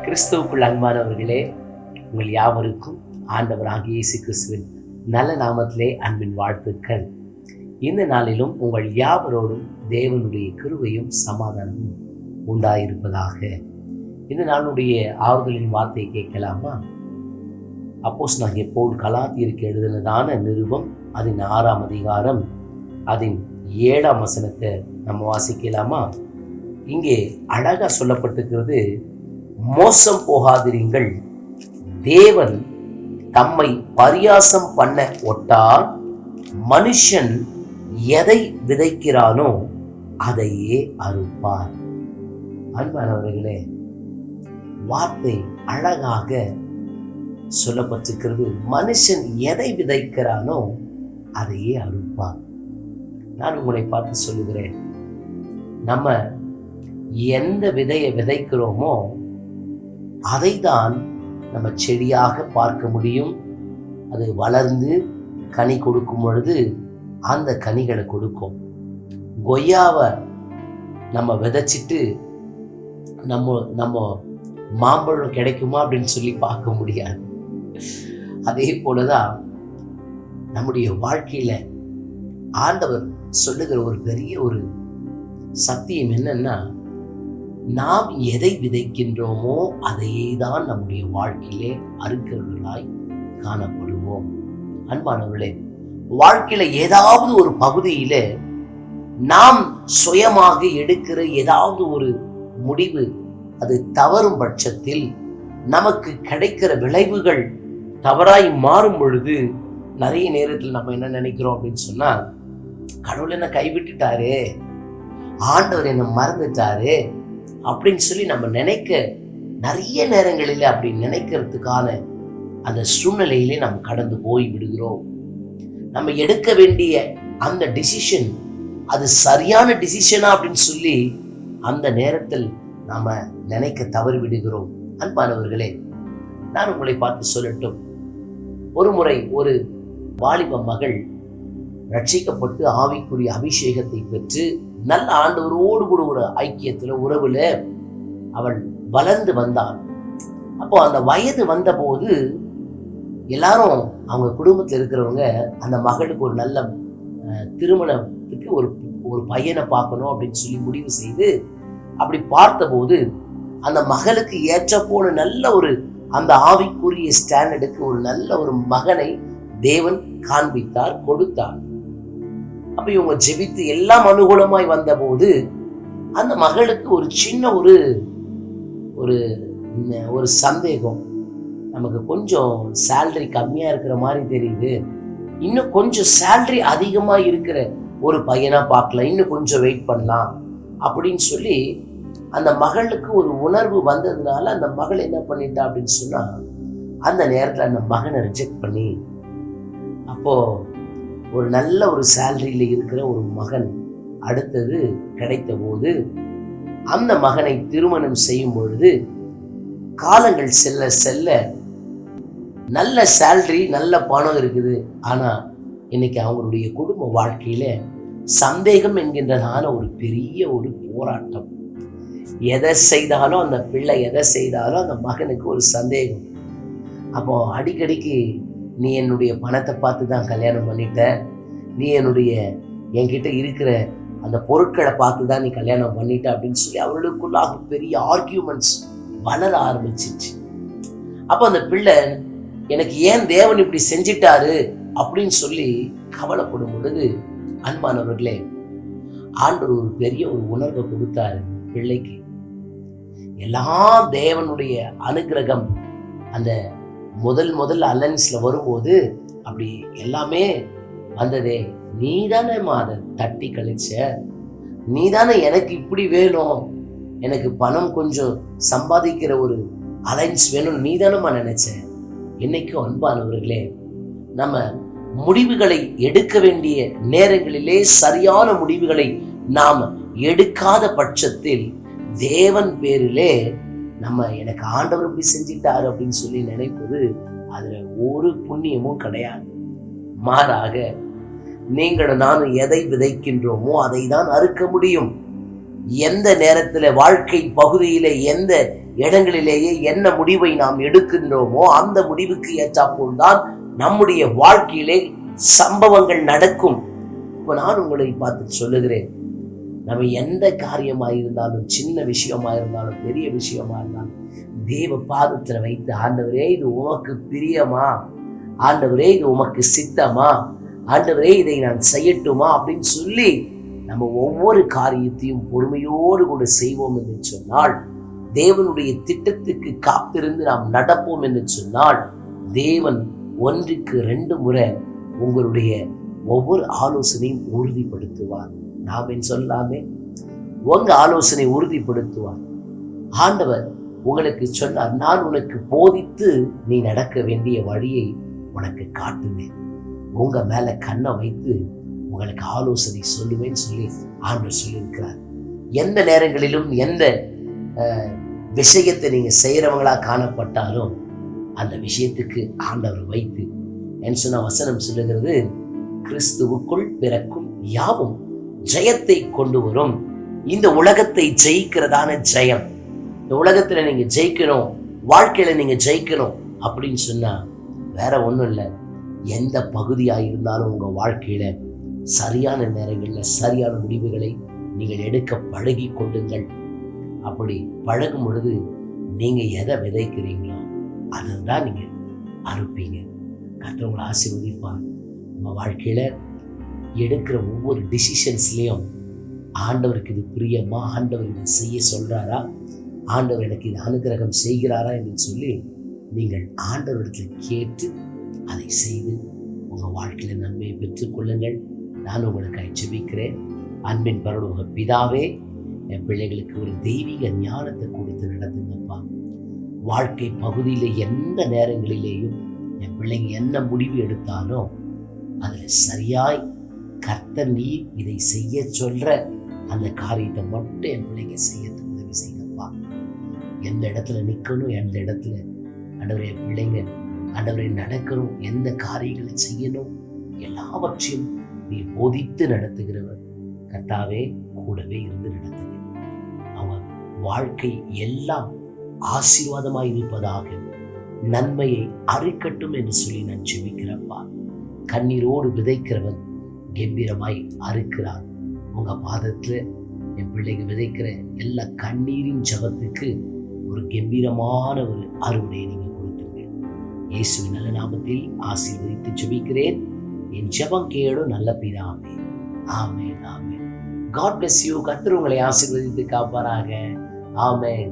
கிறிஸ்துவுக்குள் அன்பானவர்களே, உங்கள் யாவருக்கும் ஆண்டவராகிய இயேசு கிறிஸ்துவின் நல்ல நாமத்திலே அன்பின் வாழ்த்துக்கள். இந்த நாளிலும் உங்கள் யாவரோடும் தேவனுடைய கிருபையும் சமாதானமும் உண்டாயிருப்பதாக. இந்த நாளுடைய ஆறுதலின் வார்த்தையை கேட்கலாமா? அப்போஸ்தலனாகிய பவுல் கலாத்தியருக்கு எழுதினதான நிருபம் அதன் 6ஆம் அதிகாரம் அதன் 7ஆம் வசனத்தை நம்ம வாசிக்கலாமா? இங்கே அழகா சொல்லப்பட்டிருக்கிறது, மோசம் போகாதிருங்கள், தேவன் தம்மை பரியாசம் பண்ண ஒட்டார், மனுஷன் எதை விதைக்கிறானோ அதையே அறுப்பார். அன்பானவர்களே, வார்த்தை அழகாக சொல்லப்பட்டிருக்கிறது. மனுஷன் எதை விதைக்கிறானோ அதையே அறுப்பார். நான் உங்களை பார்த்து சொல்லுகிறேன், நம்ம எந்த விதையை விதைக்கிறோமோ அதை தான் நம்ம செடியாக பார்க்க முடியும். அது வளர்ந்து கனி கொடுக்கும் பொழுது அந்த கனிகளை கொடுக்கும். கொய்யாவை நம்ம விதைச்சிட்டு நம்ம மாம்பழம் கிடைக்குமா அப்படின்னு சொல்லி பார்க்க முடியாது. அதே போலதான் நம்முடைய வாழ்க்கையில ஆண்டவர் சொல்லுகிற ஒரு பெரிய ஒரு சத்தியம் என்னன்னா, நாம் எதை விதைக்கின்றோமோ அதையே தான் நம்முடைய வாழ்க்கையிலே அறுக்கிறவர்களாய் காணப்படுவோம். அன்பானவர்களே, வாழ்க்கையில ஏதாவது ஒரு பகுதியில நாம் சுயமாக எடுக்கிற ஏதாவது ஒரு முடிவு அது தவறும் பட்சத்தில் நமக்கு கிடைக்கிற விளைவுகள் தவறாய் மாறும் பொழுது நிறைய நேரத்தில் நம்ம என்ன நினைக்கிறோம் அப்படின்னு சொன்னா, கடவுள் என்ன கைவிட்டுட்டாரே, ஆண்டவர் என்ன மறந்துட்டாரே அப்படின்னு சொல்லி நம்ம நினைக்க நிறைய நேரங்களில் அப்படி நினைக்கிறதுக்கான அந்த சூழ்நிலையிலே நம்ம கடந்து போய் விடுகிறோம். நம்ம எடுக்க வேண்டிய அந்த டிசிஷன் அது சரியான டிசிஷனா அப்படின்னு சொல்லி அந்த நேரத்தில் நாம நினைக்க தவறி விடுகிறோம். அன்பானவர்களே, நான் உங்களை பார்த்து சொல்லட்டும். ஒரு முறை ஒரு வாலிப மகள் ரட்சிக்கப்பட்டு ஆவிக்குரிய அபிஷேகத்தை பெற்று நல்ல ஆண்டவரோடு கூட ஒரு ஐக்கியத்துல உறவுல அவள் வளர்ந்து வந்தாள். அப்போ அந்த வயது வந்த போது எல்லாரும் அவங்க குடும்பத்தில் இருக்கிறவங்க அந்த மகளுக்கு ஒரு நல்ல திருமணத்துக்கு ஒரு பையனை பார்க்கணும் அப்படின்னு சொல்லி முடிவு செய்து அப்படி பார்த்தபோது அந்த மகளுக்கு ஏற்ற போல நல்ல ஒரு அந்த ஆவிக்குரிய ஸ்டாண்டர்டுக்கு ஒரு நல்ல ஒரு மகனை தேவன் காண்பித்தார், கொடுத்தார். அப்ப இவங்க ஜெபித்து எல்லாம் அனுகூலமாய் வந்த போது அந்த மகளுக்கு ஒரு சின்ன ஒரு சந்தேகம். நமக்கு கொஞ்சம் சேலரி கம்மியா இருக்கிற மாதிரி தெரியுது, இன்னும் கொஞ்சம் சேலரி அதிகமா இருக்கிற ஒரு பையனா பார்க்கலாம், இன்னும் கொஞ்சம் வெயிட் பண்ணலாம் அப்படின்னு சொல்லி அந்த மகளுக்கு ஒரு உணர்வு வந்ததுனால அந்த மகள் என்ன பண்ணிட்டா அப்படின்னு சொன்னா, அந்த நேரத்துல அந்த மகனை ரிஜெக்ட் பண்ணி, அப்போ ஒரு நல்ல ஒரு சேலரியில இருக்கிற ஒரு மகன் அடுத்தது கிடைத்த போது அந்த மகனை திருமணம் செய்யும் பொழுது காலங்கள் செல்ல செல்ல நல்ல சேலரி நல்ல பணம் இருக்குது, ஆனா இன்னைக்கு அவங்களுடைய குடும்ப வாழ்க்கையில சந்தேகம் என்கின்றதான ஒரு பெரிய ஒரு போராட்டம். எதை செய்தாலும் அந்த பிள்ளை எதை செய்தாலும் அந்த மகனுக்கு ஒரு சந்தேகம். அப்போ அடிக்கடிக்கு, நீ என்னுடைய பணத்தை பார்த்து தான் கல்யாணம் பண்ணிட்ட, நீ என்கிட்ட இருக்கிற அந்த பொருட்களை பார்த்து தான் நீ கல்யாணம் பண்ணிட்ட அப்படின்னு சொல்லி அவர்களுக்குள்ளாக பெரிய ஆர்கியூமெண்ட்ஸ் வளர ஆரம்பிச்சிச்சு. அப்போ அந்த பிள்ளை எனக்கு ஏன் தேவன் இப்படி செஞ்சிட்டாரு அப்படின்னு சொல்லி கவலைப்படும் பொழுது, அன்பானவர்களே, ஆண்டவர் ஒரு பெரிய ஒரு உணர்வை கொடுத்தாரு பிள்ளைக்கு. எல்லாம் தேவனுடைய அனுகிரகம் அந்த முதல் அலைன்ஸ்ல வரும்போது அப்படி எல்லாமே வந்ததே, நீதானே அதை தட்டி கழிச்ச, நீதானே எனக்கு இப்படி வேணும், எனக்கு பணம் கொஞ்சம் சம்பாதிக்கிற ஒரு அலைன்ஸ் வேணும், நீதானமா நினைச்ச. இன்னைக்கும் அன்பானவர்களே, நம்ம முடிவுகளை எடுக்க வேண்டிய நேரங்களிலே சரியான முடிவுகளை நாம் எடுக்காத பட்சத்தில் தேவன் பேரிலே நம்ம எனக்கு ஆண்டவர் இப்படி செஞ்சிட்டாரு அப்படின்னு சொல்லி நினைப்பது அதுல ஒரு புண்ணியமும் கிடையாது. மாறாக நீங்களும் நானும் எதை விதைக்கின்றோமோ அதை தான் அறுக்க முடியும். எந்த நேரத்துல வாழ்க்கை பகுதியில எந்த இடங்களிலேயே என்ன முடிவை நாம் எடுக்கின்றோமோ அந்த முடிவுக்கு ஏற்றாப்போல் தான் நம்முடைய வாழ்க்கையிலே சம்பவங்கள் நடக்கும். இப்போ நான் உங்களை பார்த்து சொல்லுகிறேன், நம்ம எந்த காரியமாயிருந்தாலும், சின்ன விஷயமாயிருந்தாலும், பெரிய விஷயமா இருந்தாலும், தேவ பாதத்தில் வைத்து, ஆண்டவரே இது உமக்கு பிரியமா, ஆண்டவரே இது உமக்கு சித்தமா, ஆண்டவரே இதை நான் செய்யட்டுமா அப்படின்னு சொல்லி நம்ம ஒவ்வொரு காரியத்தையும் பொறுமையோடு கூட செய்வோம் என்று சொன்னால், தேவனுடைய திட்டத்துக்கு காத்திருந்து நாம் நடப்போம் என்று சொன்னால், தேவன் 1க்கு 2 முறை உங்களுடைய ஒவ்வொரு ஆலோசனையும் உறுதிப்படுத்துவார். நாம சொல்லாமே, உங்க ஆலோசனை உறுதிப்படுத்துவார். ஆண்டவர் உங்களுக்கு சொன்னார், நான் உனக்கு போதித்து நீ நடக்க வேண்டிய வழியை உனக்கு காட்டுவேன், உங்க மேல கண்ணை வைத்து உங்களுக்கு ஆலோசனை சொல்லுவேன்னு சொல்லி ஆண்டவர் சொல்லியிருக்கிறார். எந்த நேரங்களிலும் எந்த விஷயத்தை நீங்க செய்யறவங்களா காணப்பட்டாலும் அந்த விஷயத்துக்கு ஆண்டவர் வைத்து என்று சொன்ன வசனம் சொல்லுகிறது, கிறிஸ்துவுக்குள் பிறக்கும் யாவும் ஜெயத்தை கொண்டு வரும். இந்த உலகத்தை ஜெயிக்கிறதான ஜெயம், இந்த உலகத்துல நீங்க ஜெயிக்கணும், வாழ்க்கையில நீங்க ஜெயிக்கணும் அப்படின்னு சொன்னா வேற ஒண்ணும் இல்லை. எந்த பகுதியாக இருந்தாலும் உங்க வாழ்க்கையில சரியான நேரங்களில் சரியான முடிவுகளை நீங்கள் எடுக்க பழகி கொள்ளுங்கள். அப்படி பழகும் பொழுது நீங்க எதை விதைக்கிறீங்களோ அதுதான் நீங்க அறுப்பீங்க. கர்த்தர் உங்களை ஆசீர்வதிப்பார். நம்ம வாழ்க்கையில எடுக்கிற ஒவ்வொரு டிசிஷன்ஸ்லையும் ஆண்டவருக்கு இது பிரியமா, ஆண்டவர் இதை செய்ய சொல்றாரா, ஆண்டவர் எனக்கு இது அனுகிரகம் செய்கிறாரா என்று சொல்லி நீங்கள் ஆண்டவரிடத்தில் கேட்டு அதை செய்து உங்க வாழ்க்கையில நன்மையை பெற்றுக்கொள்ளுங்கள். நான் உங்களுக்காக ஜெபிக்கிறேன். அன்பின் பரலோக பிதாவே, என் பிள்ளைகளுக்கு ஒரு தெய்வீக ஞானத்தை கொடுத்து நடத்துங்கப்பா. வாழ்க்கை பகுதியில எந்த நேரங்களிலேயும் என் பிள்ளைங்க என்ன முடிவு எடுத்தாலும் அதுல சரியாய் கர்த்தர் நீர் இதை செய்ய சொல்ற அந்த காரியத்தை மட்டும் என் பிள்ளைங்க செய்யறதுக்கு உதவி செய்யப்பா. எந்த இடத்துல நிக்கணும், எந்த இடத்துல ஆண்டவரே என் பிள்ளைங்க ஆண்டவரை நடக்கணும், எந்த காரியங்களை செய்யணும், எல்லாவற்றையும் நீ போதித்து நடத்துகிறவர். கர்த்தாவே கூடவே இருந்து நடத்துங்க. அவன் வாழ்க்கை எல்லாம் ஆசீர்வாதமாய் இருப்பதாக, நன்மையை அறுக்கட்டும் என்று சொல்லி நான் ஜெபிக்கிறப்பா. கண்ணீரோடு விதைக்கிறவன் கம்பீரமாய் அறுக்கிறான். உங்க பாதத்துல என் பிள்ளைங்க விதைக்கிற எல்லா கண்ணீரின் ஜபத்துக்கு ஒரு கம்பீரமான ஒரு அறுவடையை நீங்க கொடுத்துருங்க. இயேசுவின் நல்ல நாமத்தில் ஆசீர்வதித்து ஜெபிக்கிறேன். என் ஜெபம் கேளும் நல்ல பிதாவே. ஆமென், ஆமென். God bless you. கர்த்தர் உங்களை ஆசீர்வதித்து காப்பாராக. ஆமென்.